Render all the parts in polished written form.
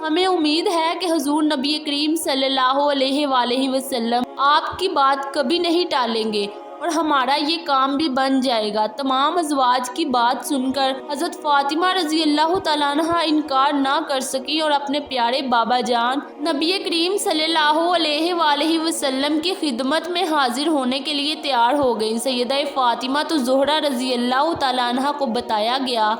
ہمیں امید ہے کہ حضور نبی کریم صلی اللہ علیہ وآلہ وسلم آپ کی بات کبھی نہیں ٹالیں گے اور ہمارا یہ کام بھی بن جائے گا۔ تمام ازواج کی بات سن کر حضرت فاطمہ رضی اللہ تعالیٰ عنہ انکار نہ کر سکی اور اپنے پیارے بابا جان نبی کریم صلی اللہ علیہ وآلہ وسلم کی خدمت میں حاضر ہونے کے لیے تیار ہو گئیں۔ سیدہ فاطمہ زہرا رضی اللہ تعالیٰ عنہ کو بتایا گیا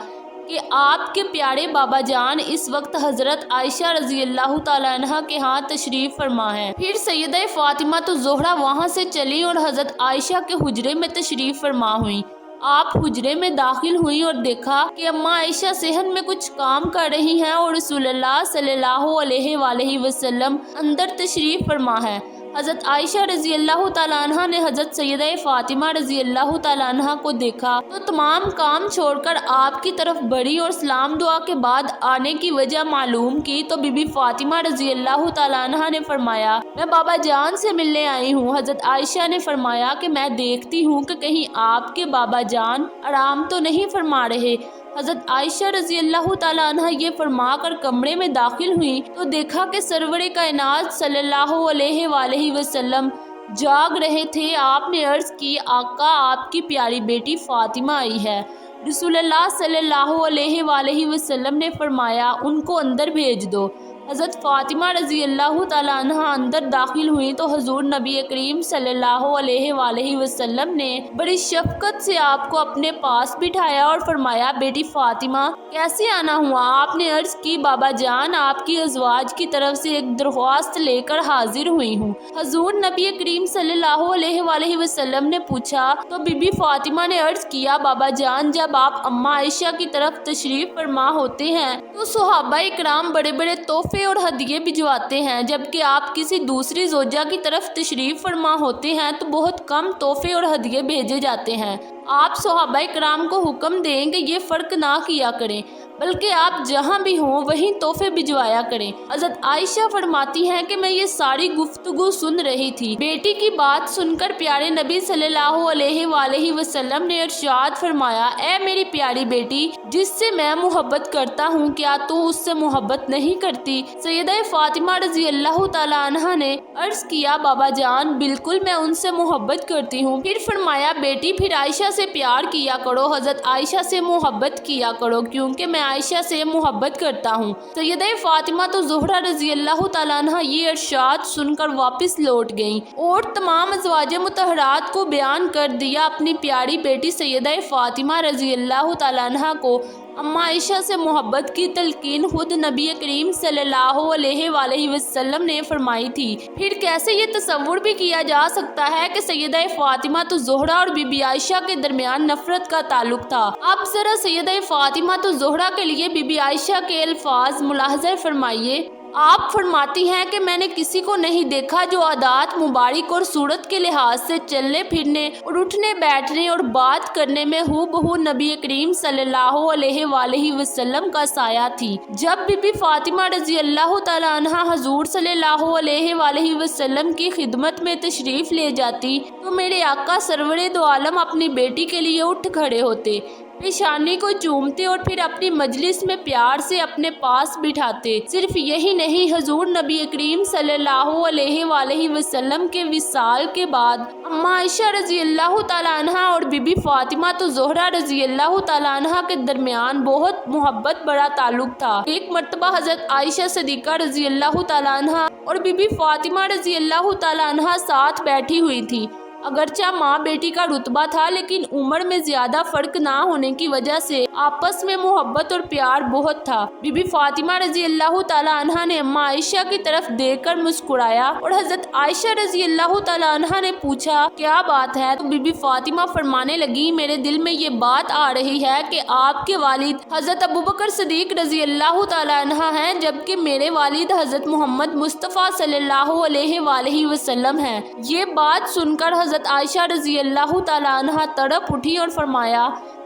کہ آپ کے پیارے بابا جان اس وقت حضرت عائشہ رضی اللہ تعالیٰ عنہ کے ہاں تشریف فرما ہے۔ پھر سیدہ فاطمہ زہرا وہاں سے چلی اور حضرت عائشہ کے حجرے میں تشریف فرما ہوئیں۔ آپ حجرے میں داخل ہوئیں اور دیکھا کہ اماں عائشہ صحن میں کچھ کام کر رہی ہیں اور رسول اللہ صلی اللہ علیہ وآلہ وسلم اندر تشریف فرما ہے۔ حضرت عائشہ رضی اللہ تعالیٰ عنہ نے حضرت سیدہ فاطمہ رضی اللہ تعالیٰ عنہ کو دیکھا تو تمام کام چھوڑ کر آپ کی طرف بڑھی اور سلام دعا کے بعد آنے کی وجہ معلوم کی تو بی بی فاطمہ رضی اللہ تعالیٰ عنہ نے فرمایا میں بابا جان سے ملنے آئی ہوں۔ حضرت عائشہ نے فرمایا کہ میں دیکھتی ہوں کہ کہیں آپ کے بابا جان آرام تو نہیں فرما رہے۔ حضرت عائشہ رضی اللہ تعالیٰ عنہ یہ فرما کر کمرے میں داخل ہوئی تو دیکھا کہ سرور کائنات صلی اللہ علیہ وآلہ وسلم جاگ رہے تھے۔ آپ نے عرض کی آقا آپ کی پیاری بیٹی فاطمہ آئی ہے۔ رسول اللہ صلی اللہ علیہ وآلہ وسلم نے فرمایا ان کو اندر بھیج دو۔ حضرت فاطمہ رضی اللہ تعالیٰ عنہ اندر داخل ہوئی تو حضور نبی کریم صلی اللہ علیہ وآلہ وسلم نے بڑی شفقت سے آپ کو اپنے پاس بٹھایا اور فرمایا بیٹی فاطمہ کیسے آنا ہوا؟ آپ نے عرض کی بابا جان آپ کی ازواج کی طرف سے ایک درخواست لے کر حاضر ہوئی ہوں۔ حضور نبی کریم صلی اللہ علیہ وآلہ وسلم نے پوچھا تو بی بی فاطمہ نے عرض کیا بابا جان جب آپ اماں عائشہ کی طرف تشریف فرما ہوتے ہیں تو صحابہ اکرام بڑے بڑے تحفے اور ہدیے بھجواتے ہیں، جبکہ آپ کسی دوسری زوجہ کی طرف تشریف فرما ہوتے ہیں تو بہت کم تحفے اور ہدیے بھیجے جاتے ہیں۔ آپ صحابہ کرام کو حکم دیں کہ یہ فرق نہ کیا کریں بلکہ آپ جہاں بھی ہوں وہیں تحفے بھجوایا کریں۔ حضرت عائشہ فرماتی ہیں کہ میں یہ ساری گفتگو سن رہی تھی۔ بیٹی کی بات سن کر پیارے نبی صلی اللہ علیہ وآلہ وسلم نے ارشاد فرمایا اے میری پیاری بیٹی جس سے میں محبت کرتا ہوں کیا تو اس سے محبت نہیں کرتی؟ سیدہ فاطمہ رضی اللہ تعالیٰ عنہ نے عرض کیا بابا جان بالکل میں ان سے محبت کرتی ہوں۔ پھر فرمایا بیٹی پھر عائشہ سے پیار کیا کرو، حضرت عائشہ سے محبت کیا کرو کیونکہ میں عائشہ سے محبت کرتا ہوں۔ سیدہ فاطمہ زہرا رضی اللہ تعالیٰ عنہ یہ ارشاد سن کر واپس لوٹ گئیں اور تمام ازواج مطہرات کو بیان کر دیا۔ اپنی پیاری بیٹی سیدہ فاطمہ رضی اللہ تعالیٰ عنہ کو اماں عائشہ سے محبت کی تلقین خود نبی کریم صلی اللہ علیہ وآلہ وسلم نے فرمائی تھی۔ پھر کیسے یہ تصور بھی کیا جا سکتا ہے کہ سیدہ فاطمہ زہرا اور بی بی عائشہ کے درمیان نفرت کا تعلق تھا؟ اب ذرا سیدہ فاطمہ زہرا کے لیے بی بی عائشہ کے الفاظ ملاحظہ فرمائیے۔ آپ فرماتی ہیں کہ میں نے کسی کو نہیں دیکھا جو عادات مبارک اور صورت کے لحاظ سے چلنے پھرنے اور اٹھنے بیٹھنے اور بات کرنے میں ہو بہو نبی کریم صلی اللہ علیہ وآلہ وسلم کا سایہ تھی۔ جب بی بی فاطمہ رضی اللہ تعالیٰ عنہ حضور صلی اللہ علیہ وآلہ وسلم کی خدمت میں تشریف لے جاتی تو میرے آقا سرور دو عالم اپنی بیٹی کے لیے اٹھ کھڑے ہوتے، پیشانی کو چومتے اور پھر اپنی مجلس میں پیار سے اپنے پاس بٹھاتے۔ صرف یہی نہیں حضور نبی کریم صلی اللہ علیہ وآلہ وسلم کے وصال کے بعد اماں عائشہ رضی اللہ تعالیٰ عنہ اور بی بی فاطمہ زہرا رضی اللہ تعالیٰ عنہ کے درمیان بہت محبت بڑا تعلق تھا۔ ایک مرتبہ حضرت عائشہ صدیقہ رضی اللہ تعالیٰ عنہ اور بی بی فاطمہ رضی اللہ تعالیٰ عنہ ساتھ بیٹھی ہوئی تھی۔ اگرچہ ماں بیٹی کا رتبہ تھا لیکن عمر میں زیادہ فرق نہ ہونے کی وجہ سے آپس میں محبت اور پیار بہت تھا۔ بی بی فاطمہ رضی اللہ تعالیٰ عنہ نے اماں عائشہ کی طرف دیکھ کر مسکرایا اور حضرت عائشہ رضی اللہ تعالیٰ عنہ نے پوچھا کیا بات ہے؟ تو بی بی فاطمہ فرمانے لگی میرے دل میں یہ بات آ رہی ہے کہ آپ کے والد حضرت ابوبکر صدیق رضی اللہ تعالیٰ عنہ ہیں جبکہ میرے والد حضرت محمد مصطفیٰ صلی اللہ علیہ وآلہ وسلم ہیں۔ یہ بات سن کر حضرت عائشہ رضی اللہ تعالیٰ عنہ تڑپ اٹھی اور فرمایا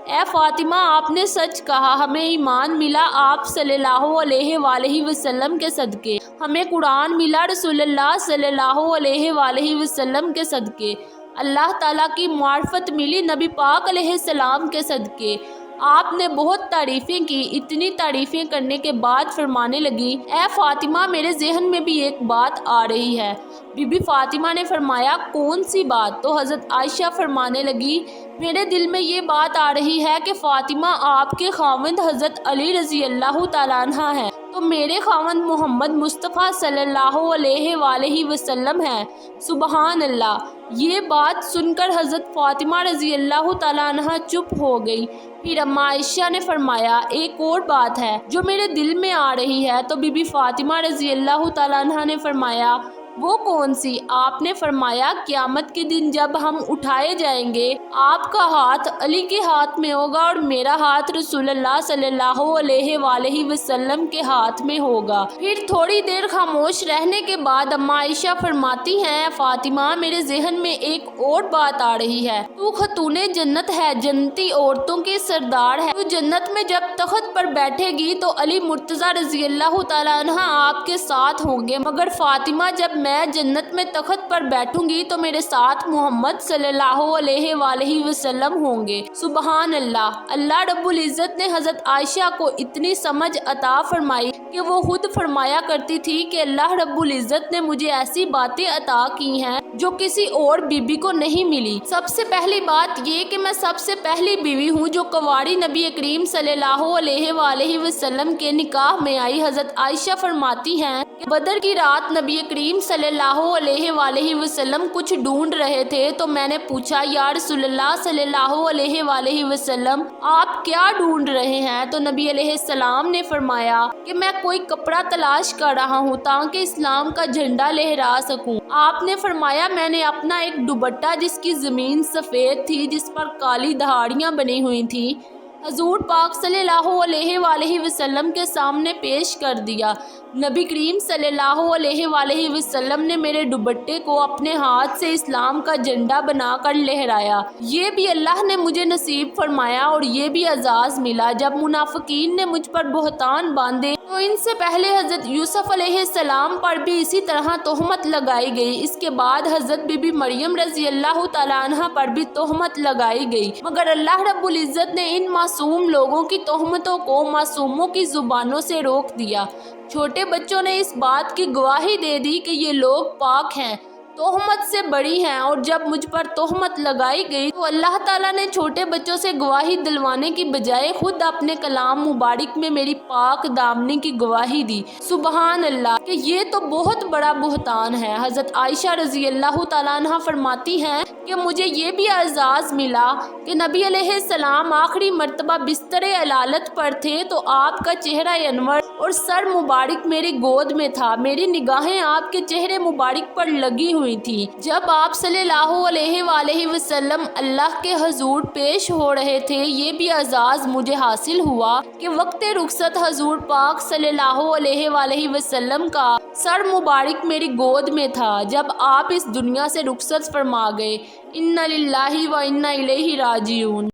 اے فاطمہ آپ نے سچ کہا، ہمیں ایمان ملا آپ صلی اللہ علیہ وآلہ وسلم کے صدقے، ہمیں قرآن ملا رسول اللہ صلی اللہ علیہ وآلہ وسلم کے صدقے، اللہ تعالیٰ کی معرفت ملی نبی پاک علیہ السلام کے صدقے، آپ نے بہت تعریفیں کی، اتنی تعریفیں کرنے کے بعد فرمانے لگی، اے فاطمہ میرے ذہن میں بھی ایک بات آ رہی ہے۔ بی بی فاطمہ نے فرمایا کون سی بات؟ تو حضرت عائشہ فرمانے لگی میرے دل میں یہ بات آ رہی ہے کہ فاطمہ آپ کے خاوند حضرت علی رضی اللہ تعالیٰ عنہ ہیں تو میرے خاوند محمد مصطفیٰ صلی اللہ علیہ وآلہ وسلم ہیں۔ سبحان اللہ۔ یہ بات سن کر حضرت فاطمہ رضی اللہ تعالیٰ عنہ چپ ہو گئی۔ پھر اماں عائشہ نے فرمایا ایک اور بات ہے جو میرے دل میں آ رہی ہے، تو بی بی فاطمہ رضی اللہ تعالیٰ عنہ نے فرمایا وہ کون سی؟ آپ نے فرمایا قیامت کے دن جب ہم اٹھائے جائیں گے آپ کا ہاتھ علی کے ہاتھ میں ہوگا اور میرا ہاتھ رسول اللہ صلی اللہ علیہ وآلہ وسلم کے ہاتھ میں ہوگا۔ پھر تھوڑی دیر خاموش رہنے کے بعد اماں عائشہ فرماتی ہیں فاطمہ میرے ذہن میں ایک اور بات آ رہی ہے، تو خاتون جنت ہے، جنتی عورتوں کے سردار ہے، تو جنت میں جب تخت پر بیٹھے گی تو علی مرتضیٰ رضی اللہ تعالیٰ عنہ آپ کے ساتھ ہوں گے، مگر فاطمہ جب میں جنت میں تخت پر بیٹھوں گی تو میرے ساتھ محمد صلی اللہ علیہ وآلہ وسلم ہوں گے۔ سبحان اللہ۔ اللہ رب العزت نے حضرت عائشہ کو اتنی سمجھ عطا فرمائی کہ وہ خود فرمایا کرتی تھی کہ اللہ رب العزت نے مجھے ایسی باتیں عطا کی ہیں جو کسی اور بیوی کو نہیں ملی۔ سب سے پہلی بات یہ کہ میں سب سے پہلی بیوی ہوں جو کنواری نبی کریم صلی اللہ علیہ وآلہ وسلم کے نکاح میں آئی۔ حضرت عائشہ فرماتی ہیں کہ بدر کی رات نبی کریم صلی اللہ علیہ وآلہ وسلم کچھ ڈھونڈ رہے تھے تو میں نے پوچھا یا رسول اللہ صلی اللہ علیہ وآلہ وسلم آپ کیا ڈھونڈ رہے ہیں؟ تو نبی علیہ السلام نے فرمایا کہ میں کوئی کپڑا تلاش کر رہا ہوں تاکہ اسلام کا جھنڈا لہرا سکوں۔ آپ نے فرمایا میں نے اپنا ایک دوپٹہ جس کی زمین سفید تھی جس پر کالی دہاڑیاں بنی ہوئی تھیں حضور پاک صلی اللہ علیہ وآلہ وسلم کے سامنے پیش کر دیا۔ نبی کریم صلی اللہ علیہ وآلہ وسلم نے میرے دوپٹے کو اپنے ہاتھ سے اسلام کا جھنڈا بنا کر لہرایا۔ یہ بھی اللہ نے مجھے نصیب فرمایا اور یہ بھی اعزاز ملا جب منافقین نے مجھ پر بہتان باندھے تو ان سے پہلے حضرت یوسف علیہ السلام پر بھی اسی طرح تہمت لگائی گئی، اس کے بعد حضرت بی بی مریم رضی اللہ تعالیٰ عنہ پر بھی تہمت لگائی گئی، مگر اللہ رب العزت نے ان معصوم لوگوں کی تہمتوں کو معصوموں کی زبانوں سے روک دیا۔ چھوٹے بچوں نے اس بات کی گواہی دے دی کہ یہ لوگ پاک ہیں، تہمت سے بری ہیں، اور جب مجھ پر تہمت لگائی گئی تو اللہ تعالیٰ نے چھوٹے بچوں سے گواہی دلوانے کی بجائے خود اپنے کلام مبارک میں میری پاک دامنی کی گواہی دی۔ سبحان اللہ کہ یہ تو بہت بڑا بہتان ہے۔ حضرت عائشہ رضی اللہ تعالیٰ عنہ فرماتی ہیں کہ مجھے یہ بھی اعزاز ملا کہ نبی علیہ السلام آخری مرتبہ بستر علالت پر تھے تو آپ کا چہرہ انور اور سر مبارک میری گود میں تھا، میری نگاہیں آپ کے چہرے مبارک پر لگی ہوئی تھی۔ جب آپ صلی اللہ علیہ وآلہ وسلم اللہ کے حضور پیش ہو رہے تھے یہ بھی اعزاز مجھے حاصل ہوا کہ وقت رخصت حضور پاک صلی اللہ علیہ وآلہ وسلم کا سر مبارک میری گود میں تھا جب آپ اس دنیا سے رخصت فرما گئے۔ انا للہ و انا الیہ راجعون۔